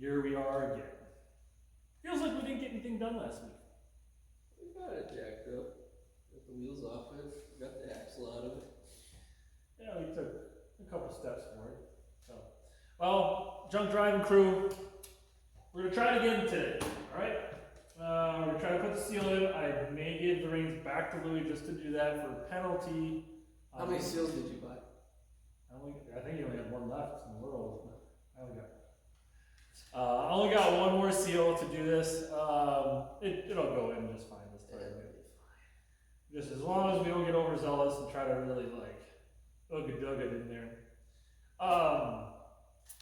here we are again. Feels like we didn't get anything done last week. We got it jacked up. Got the wheels off it. Got the axle out of it. Yeah, we took a couple steps for it. So, well, junk driving crew, we're gonna try it again today. All right. We're gonna try to put the seal in. I may give the reins back to Louis just to do that for penalty. How many seals did you buy? I think he only had one left in the world. I only got one more seal to do this. It'll go in just fine this time. Just as long as we don't get overzealous and try to really like ugga it in there.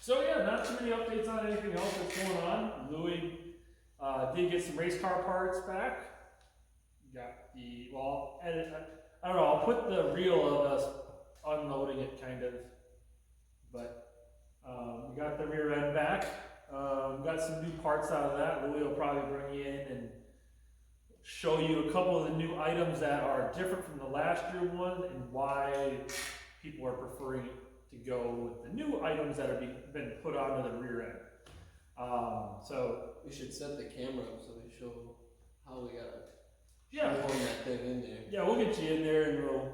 So yeah, not too many updates on anything else that's going on. Louis did get some race car parts back. Got the I don't know. I'll put the reel of us unloading it kind of, but we got the rear end back. Got some new parts out of that. Louis will probably bring you in and show you a couple of the new items that are different from the last year one and why people are preferring to go with the new items that have been put onto the rear end. So we should set the camera up so we show how we gotta put that thing in there. Yeah, we'll get you in there and we'll.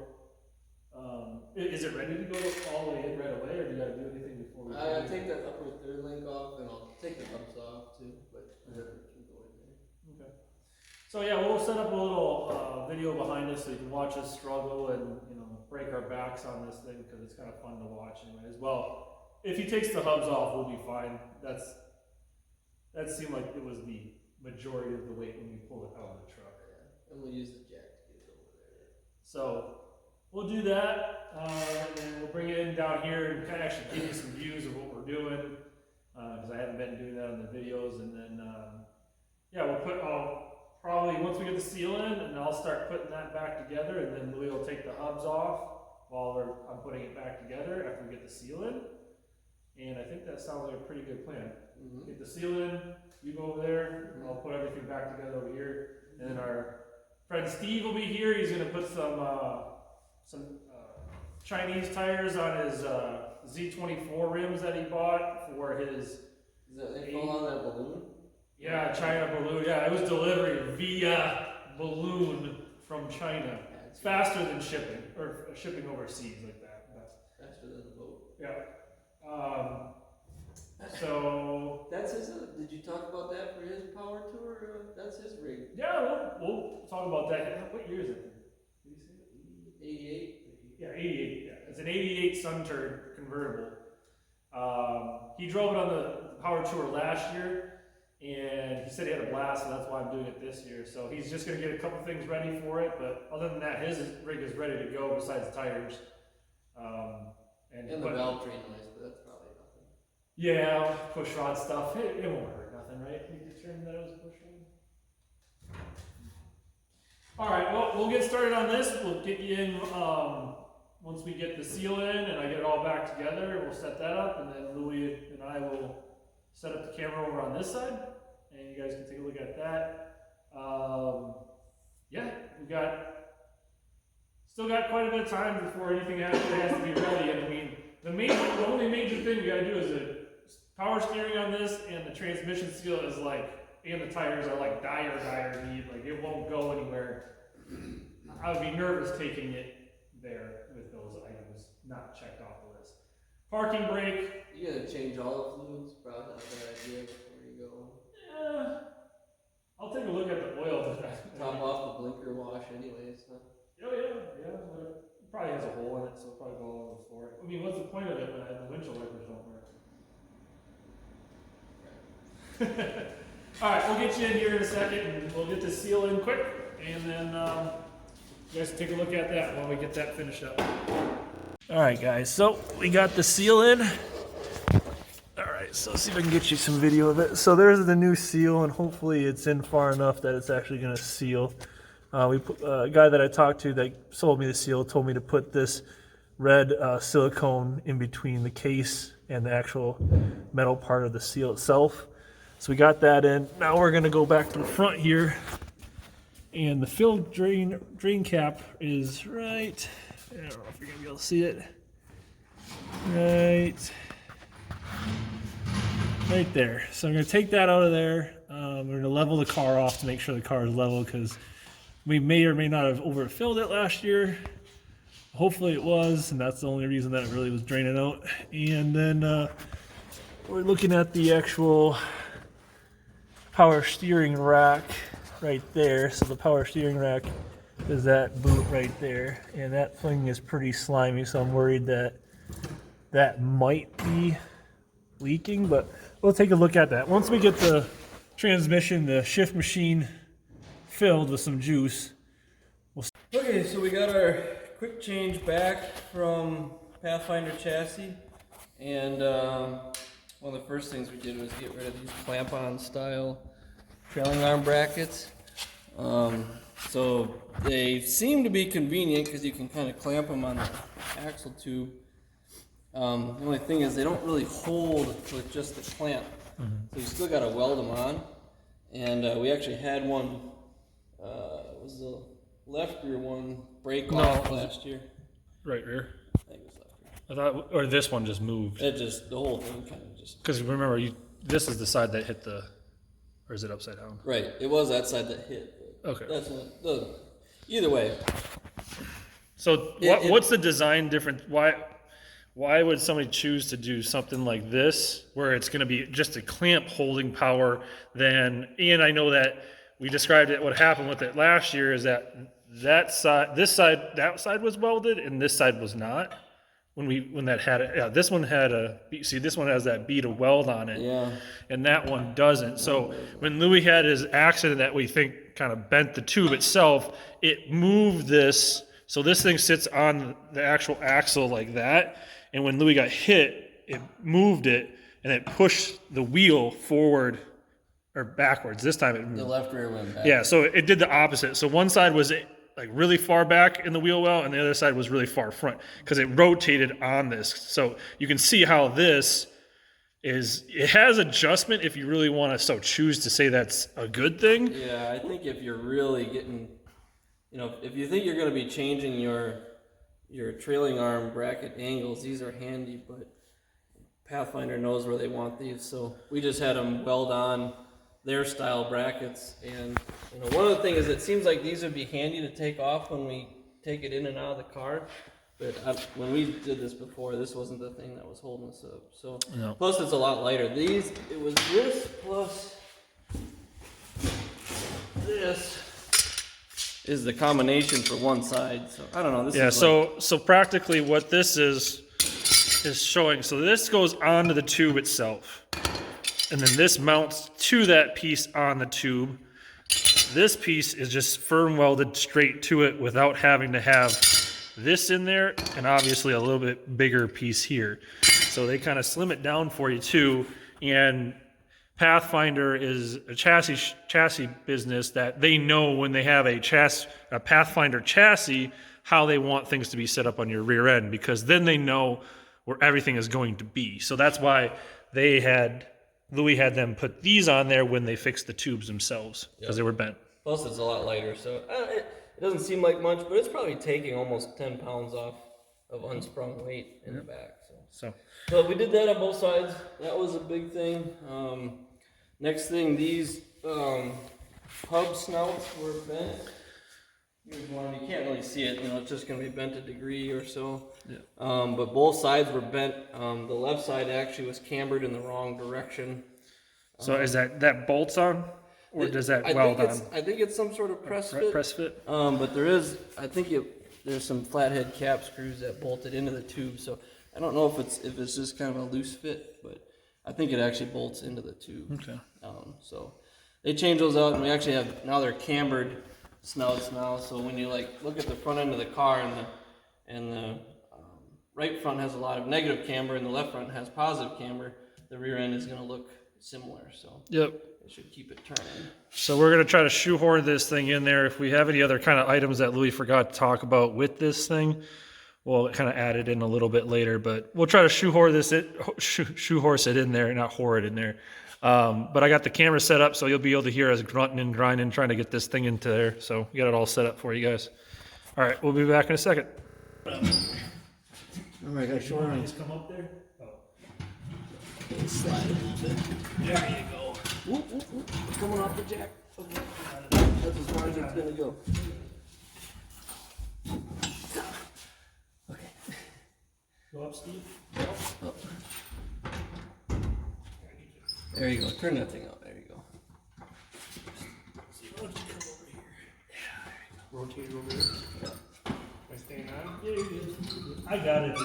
Is it ready to go all the way in right away, or do you gotta do anything before we? I take that upper third link off, and I'll take the hubs off too, but whatever can go in there. Okay. So yeah, we'll set up a little video behind us so you can watch us struggle and break our backs on this thing because it's kind of fun to watch anyways. Well, if he takes the hubs off, we'll be fine. That seemed like it was the majority of the weight when we pulled it out of the truck. Yeah. And we'll use the jack to get it over there. So we'll do that, and then we'll bring it in down here and kind of actually give you some views of what we're doing because I haven't been doing that in the videos. And then we'll probably once we get the seal in, and I'll start putting that back together, and then Louis will take the hubs off while I'm putting it back together after we get the seal in. And I think that sounds like a pretty good plan. Mm-hmm. Get the seal in, you go over there, and I'll put everything back together over here. And then our friend Steve will be here. He's going to put some Chinese tires on his Z24 rims that he bought for his. Is that they fall on that balloon? Yeah, China balloon. Yeah, it was delivery via balloon from China. It's faster than shipping, or shipping overseas like that. Faster than the boat. Yeah. So that's his. Did you talk about that for his power tour? That's his rig. Yeah, we'll talk about that. What year is it? Did you say 88? Yeah, 88. Yeah, it's an 88 Sunturd convertible. He drove it on the power tour last year, and he said he had a blast, so that's why I'm doing it this year. So he's just going to get a couple things ready for it, but other than that, his rig is ready to go besides the tires. And the valve train noise, but that's probably nothing. Yeah, push rod stuff. It won't hurt nothing, right? You determined that it was a push rod. All right, well, we'll get started on this. We'll get you in once we get the seal in and I get it all back together. We'll set that up, and then Louis and I will set up the camera over on this side, and you guys can take a look at that. We still got quite a bit of time before anything actually has to be ready. And I mean, the only major thing we got to do is the power steering on this, and the transmission seal is and the tires are dire need. It won't go anywhere. I would be nervous taking it there with those items not checked off the list. Parking brake. You gotta change all the fluids. Probably not a bad idea before you go. Yeah, I'll take a look at the oil. Top off the blinker wash, anyways. Huh? Oh yeah. It probably has a hole in it, so it'll probably go all over the floor. I mean, what's the point of it when the windshield wipers don't work? All right, we'll get you in here in a second, and we'll get the seal in quick, and then you guys take a look at that while we get that finished up. All right, guys, so we got the seal in. All right, so let's see if I can get you some video of it. So there's the new seal, and hopefully it's in far enough that it's actually going to seal. A guy that I talked to that sold me the seal told me to put this red silicone in between the case and the actual metal part of the seal itself. So we got that in. Now we're going to go back to the front here, and the fill drain cap is right. I don't know if you're going to be able to see it. Right right there. So I'm going to take that out of there. We're going to level the car off to make sure the car is level, because we may or may not have overfilled it last year. Hopefully it was, and that's the only reason that it really was draining out. And then we're looking at the actual power steering rack right there. So the power steering rack is that boot right there, and that thing is pretty slimy, so I'm worried that that might be leaking, but we'll take a look at that. Once we get the transmission, the shift machine filled with some juice. Okay, so we got our quick change back from Pathfinder chassis, and one of the first things we did was get rid of these clamp-on style trailing arm brackets. So they seem to be convenient because you can kind of clamp them on the axle tube. The only thing is they don't really hold with just the clamp, so you still got to weld them on. And we actually had one, it was the left rear one, break off last year. Right rear. I think it was left rear. I thought, or this one just moved. It just, the whole thing kind of just. Because remember, this is the side that hit the, or is it upside down? Right, it was that side that hit. Okay. That's what, doesn't. Either way. So what's the design difference? Why would somebody choose to do something like this, where it's going to be just a clamp holding power? And I know that we described it. What happened with it last year is that side, that side was welded, and this side was not. When that had it, yeah, this one had this one has that bead of weld on it, Yeah. and that one doesn't. So when Louis had his accident that we think kind of bent the tube itself, it moved this. So this thing sits on the actual axle like that, and when Louis got hit, it moved it, and it pushed the wheel forward or backwards. This time it moved. The left rear went back. Yeah, so it did the opposite. So one side was like really far back in the wheel well, and the other side was really far front because it rotated on this. So you can see how this it has adjustment if you really want to so choose to say that's a good thing. Yeah, I think if you're really getting, if you think you're going to be changing your trailing arm bracket angles, these are handy, but Pathfinder knows where they want these, so we just had them weld on their style brackets. And one of the things is it seems like these would be handy to take off when we take it in and out of the car, but when we did this before, this wasn't the thing that was holding us up. So No. Plus it's a lot lighter. It was this plus this is the combination for one side. So I don't know. So practically what this is showing. So this goes onto the tube itself, and then this mounts to that piece on the tube. This piece is just firm welded straight to it without having to have this in there, and obviously a little bit bigger piece here. So they kind of slim it down for you too. And Pathfinder is a chassis business that they know when they have a Pathfinder chassis how they want things to be set up on your rear end, because then they know where everything is going to be. So that's why Louis had them put these on there when they fixed the tubes themselves, because they were bent. Plus it's a lot lighter, so it doesn't seem like much, but it's probably taking almost 10 pounds off of unsprung weight in the back. So we did that on both sides. That was a big thing. Next thing, these hub snouts were bent. Here's one. You can't really see it. It's just going to be bent a degree or so. Yeah. But both sides were bent. The left side actually was cambered in the wrong direction. So is that bolts on? Or does that weld on? I think it's some sort of press fit. Press fit? But there's some flathead cap screws that bolted into the tube. So I don't know if it's just kind of a loose fit, but I think it actually bolts into the tube. Okay. So they changed those out, and we actually have, now they're cambered snouts now. So when you look at the front end of the car, and the right front has a lot of negative camber, and the left front has positive camber, the rear end is going to look similar. So yep. It should keep it turning. So we're going to try to shoehorn this thing in there. If we have any other kind of items that Louis forgot to talk about with this thing, we'll kind of add it in a little bit later. But we'll try to shoehorse it in there, not whore it in there. But I got the camera set up, so you'll be able to hear us grunting and grinding, trying to get this thing into there. So we got it all set up for you guys. All right, we'll be back in a second. All right, I got short on. Just come up there. Oh. Slide it a bit. There you go. Whoop, whoop, whoop. Coming off the jack. Okay. That's as far as it's gonna go. Okay. Go up, Steve. Up. There you go. Turn that thing out. There you go. See, why don't you come over here? Yeah, there you go. Rotate over here. Yeah. Am I staying on? Yeah, you're good. I got it.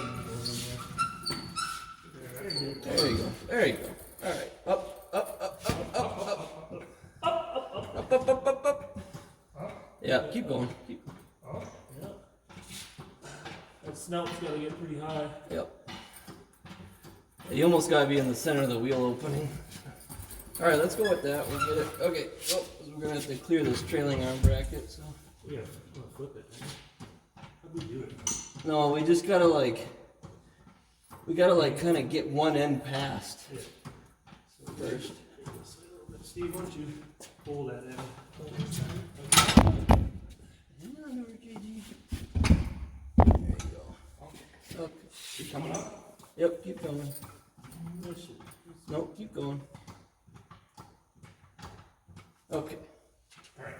There you go. There you go. All right. Up, up, up, up, up, up. Up, up, up, up, up. Yeah, keep going. Keep. Oh, yeah. That snout's got to get pretty high. Yep. You almost got to be in the center of the wheel opening. All right, let's go with that. We'll get it. Okay. Oh, we're going to have to clear this trailing arm bracket. So. Yeah, I'm going to flip it. How do we do it? No, we just got to like, kind of get one end past. Yeah. So First. Steve, why don't you pull that in? Hang on over, JG. There you go. Okay. Keep coming up? Yep, keep going. Nope, keep going. Okay. Alright.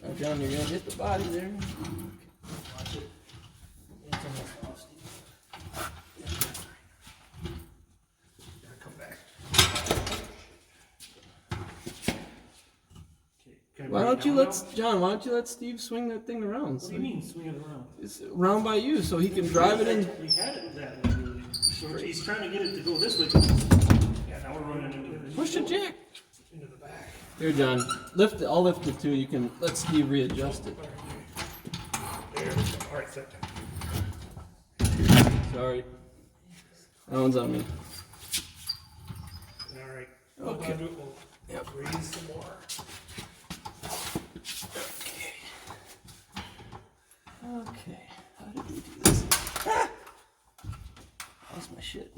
Now, John, you're going to hit the body there. Watch it. It's almost off, Steve. Gotta come back. Okay, Why don't you John, why don't you let Steve swing that thing around? What do you mean swing it around? It's around by you so he can drive it in. We had it that way, really. So he's trying to get it to go this way. Yeah, now we're running into it. Push the jack. Into the back. Here, John. Lift it. I'll lift it too. You can let Steve readjust it. There we go. Alright, set. Sorry. That one's on me. Alright. Okay. We'll Yep. raise some more. Okay. How did we do this? Ah! Lost my shit.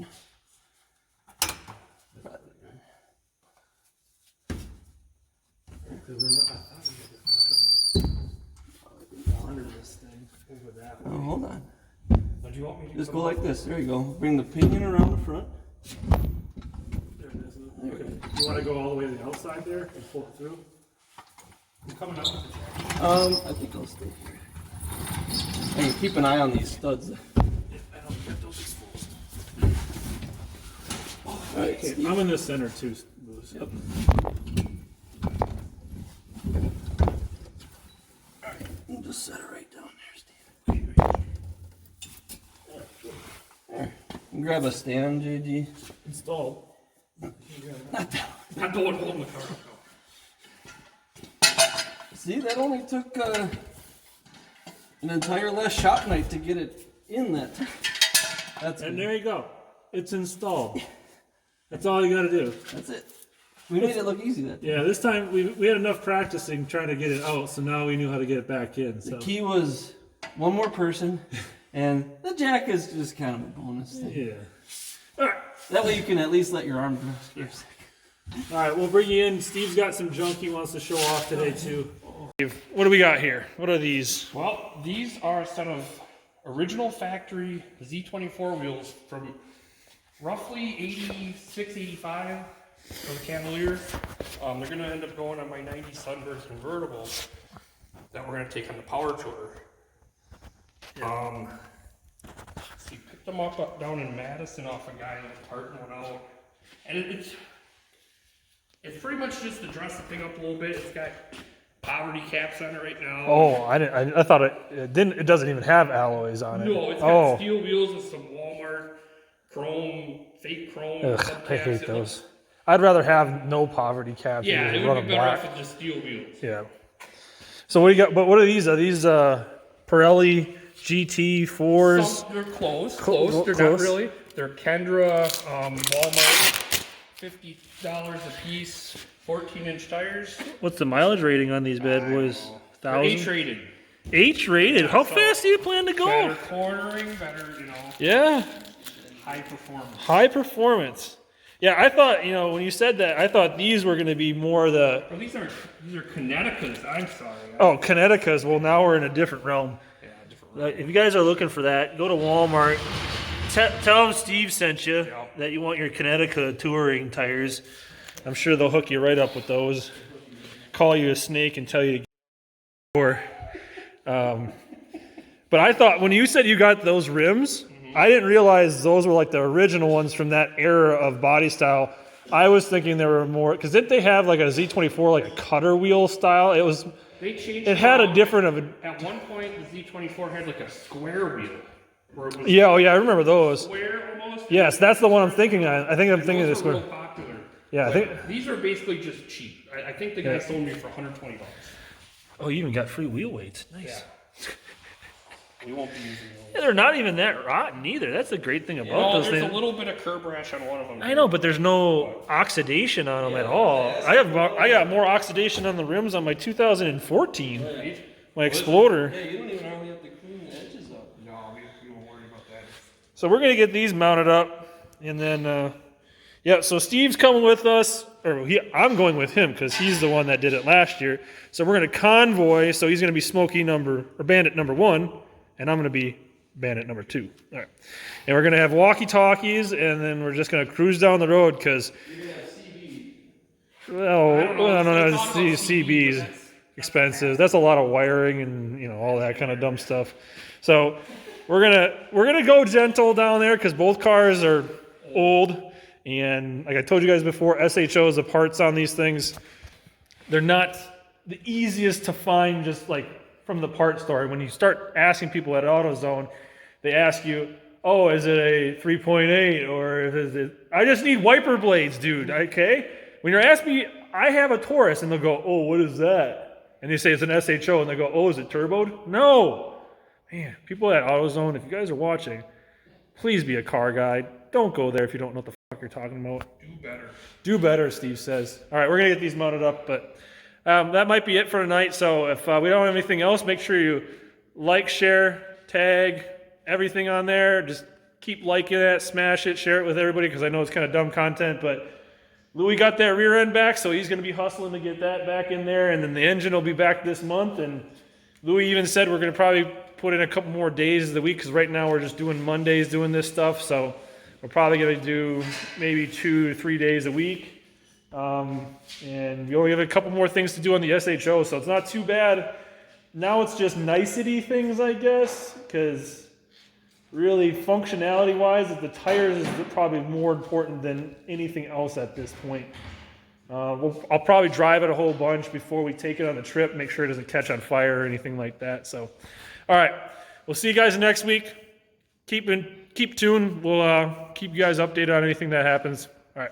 Under this thing, over that Oh, way. hold on. Now, do you want me to Just come go up? like this. There you go. Bring the pinion around the front. There it is. Okay. You want to go all the way to the outside there and pull it through? I'm coming up with the jack. I think I'll stay here. Hey, keep an eye on these studs. Yeah, I don't get those exposed. All right, Okay, Steve. I'm in the center too, Louis. Yep. All right, we'll just set it right down there, Steve. There. Grab a stand, JG. Installed. Not that one. Not the one holding the car. See, that only took an entire last shop night to get it in that. That's And good. there you go. It's installed. That's all you got to do. That's it. We made it look easy that time. Yeah, this time we had enough practicing trying to get it out, so now we knew how to get it back in. The So key was one more person, and the jack is just kind of a bonus thing. yeah. All right. That way you can at least let your arm rest for a second. All right, we'll bring you in. Steve's got some junk he wants to show off today too. What do we got here? What are these? Well, these are a set of original factory Z24 wheels from roughly 86, 85 for the Cavalier. They're going to end up going on my 90 Sunburst convertible that we're going to take on the power tour. We picked them up down in Madison off a guy that was parting one out. And it's pretty much just to dress the thing up a little bit. It's got poverty caps on it right now. Oh, I thought it didn't. It doesn't even have alloys on it. No, it's got steel wheels with some Walmart chrome, fake chrome. Ugh, subcaps. I hate It those. looks- I'd rather have no poverty caps. Yeah, and it just would run be them better black. off with just steel wheels. Yeah. So what do you got? But what are these? Are these Pirelli GT4s? Some, they're close. Close. They're not really. They're Kendra, Walmart, $50 a piece, 14-inch tires. What's the mileage rating on these bad boys? They're H 1,000. rated. H rated. How so fast do you plan to go? Better cornering, better, Yeah. high performance. High performance. Yeah, I thought, when you said that, I thought these were going to be more the. Oh, these are Connecticut's. I'm sorry. Oh, Connecticut's. Well, now we're in a different realm. Yeah, different. If you guys are looking for that, go to Walmart. Tell them Steve sent you, Yeah. that you want your Connecticut touring tires. I'm sure they'll hook you right up with those. Call you a snake and tell you to get or. But I thought when you said you got those rims, I didn't realize those were like the original ones from that era of body style. I was thinking there were more, because didn't they have like a Z24, like a cutter wheel style? They changed It had a around. different At one point, the Z24 had like a square wheel. Where it was Yeah, oh yeah, I remember those. square almost. Yes, that's the one I'm thinking of. I think I'm thinking of Those this were one. real popular. Yeah, I But think. these are basically just cheap. I think the guy sold me for $120. Oh, you even got free wheel weights. Nice. Yeah. We won't be using those. Yeah, they're not even that rotten either. That's the great thing about No, those there's things. a little bit of curb rash on one of them. I know, but there's no oxidation on them at all. I got more oxidation on the rims on my 2014, my Exploder. Yeah, you don't even hardly have to clean the edges up. No, we won't worry about that. So we're gonna get these mounted up, and then yeah. So Steve's coming with us, or I'm going with him because he's the one that did it last year. So we're gonna convoy. So he's gonna be Bandit number 1, and I'm gonna be Bandit number 2. All right. And we're going to have walkie-talkies, and then we're just going to cruise down the road because, well, I don't know, CB's expensive. That's a lot of wiring and, you know, all that kind of dumb stuff. So we're gonna go gentle down there because both cars are old, and like I told you guys before, SHOs, the parts on these things, they're not the easiest to find just like from the part store. When you start asking people at AutoZone, they ask you, oh, is it a 3.8 or is it, I just need wiper blades, dude, okay? When you're asking me, I have a Taurus, and they'll go, oh, what is that? And you say it's an SHO, and they go, oh, is it turboed? No. Man, people at AutoZone, if you guys are watching, please be a car guy. Don't go there if you don't know what the fuck you're talking about. Do better. Do better, Steve says. All right, we're going to get these mounted up, but that might be it for tonight. So if we don't have anything else, make sure you like, share, tag, everything on there. Just keep liking it, smash it, share it with everybody because I know it's kind of dumb content, but Louis got that rear end back, so he's going to be hustling to get that back in there, and then the engine will be back this month, and Louis even said we're going to probably put in a couple more days of the week because right now we're just doing Mondays doing this stuff, so we're probably going to do maybe 2 to 3 days a week. And we only have a couple more things to do on the SHO, so it's not too bad. Now it's just nicety things, I guess, because really functionality-wise, the tires is probably more important than anything else at this point. I'll probably drive it a whole bunch before we take it on the trip, make sure it doesn't catch on fire or anything like that. So, all right, we'll see you guys next week. Keep tuned. We'll keep you guys updated on anything that happens. All right.